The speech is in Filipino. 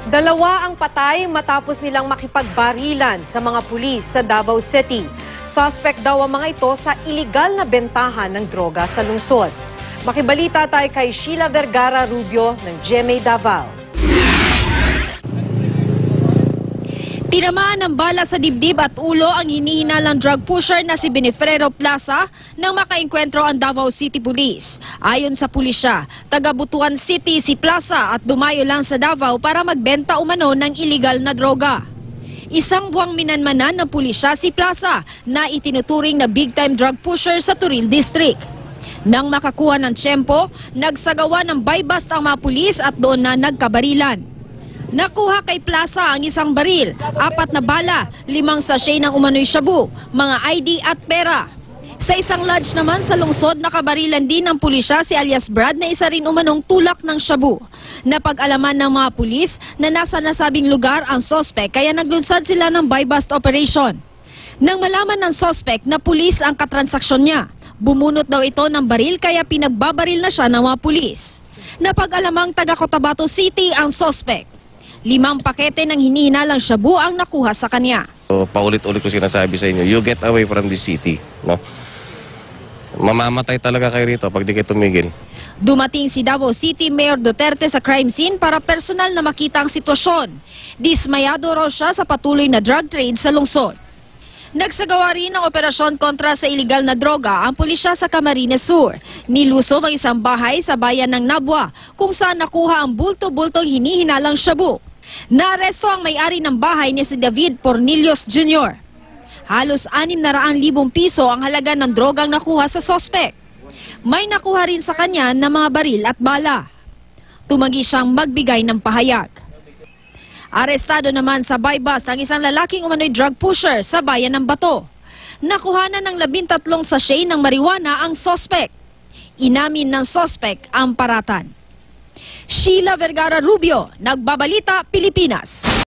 Dalawa ang patay matapos nilang makipagbarilan sa mga pulis sa Davao City. Suspect daw ang mga ito sa iligal na bentahan ng droga sa lungsod. Makibalita tayo kay Sheila Vergara Rubio ng GMA Davao. Tinamaan ng bala sa dibdib at ulo ang hinihinalang drug pusher na si Benefrero Plaza nang makaengkwentro ang Davao City Police. Ayon sa pulisya, taga Butuan City si Plaza at dumayo lang sa Davao para magbenta umano ng iligal na droga. Isang buwang minanmanan ng pulisya si Plaza na itinuturing na big-time drug pusher sa Turil District. Nang makakuha ng tiyempo, nagsagawa ng buy-bust ang mga pulis at doon na nagkabarilan. Nakuha kay Plaza ang isang baril, 4 na bala, 5 sachet ng umano'y shabu, mga ID at pera. Sa isang lodge naman sa lungsod, nakabarilan din ng pulisya si alias Brad na isa rin umanong tulak ng shabu. Napag-alaman ng mga pulis na nasa nasabing lugar ang sospek kaya naglunsad sila ng buy-bust operation. Nang malaman ng sospek na pulis ang katransaksyon niya, bumunot daw ito ng baril kaya pinagbabaril na siya ng mga pulis. Napag-alamang taga Cotabato City ang sospek. 5 pakete ng hinihinalang shabu ang nakuha sa kanya. So, paulit-ulit ko sinasabi sa inyo, you get away from this city. No? Mamamatay talaga kayo rito pag di kayo tumigil. Dumating si Davao City Mayor Duterte sa crime scene para personal na makita ang sitwasyon. Dismayado raw siya sa patuloy na drug trade sa lungsod. Nagsagawa rin ng operasyon kontra sa iligal na droga ang pulisya sa Camarines Sur. Nilusob ang isang bahay sa bayan ng Nabwa kung saan nakuha ang bulto-bultong hinihinalang shabu. Naaresto ang may-ari ng bahay ni si David Pornilios Jr. Halos 600,000 piso ang halaga ng drogang nakuha sa sospek. May nakuha rin sa kanya ng mga baril at bala. Tumanggi siyang magbigay ng pahayag. Arestado naman sa buy-bust ang isang lalaking umano'y drug pusher sa bayan ng Bato. Nakuhanan ng 13 sachet ng marijuana ang sospek. Inamin ng sospek ang paratan. Sheila Vergara Rubio, Nagbabalita, Pilipinas.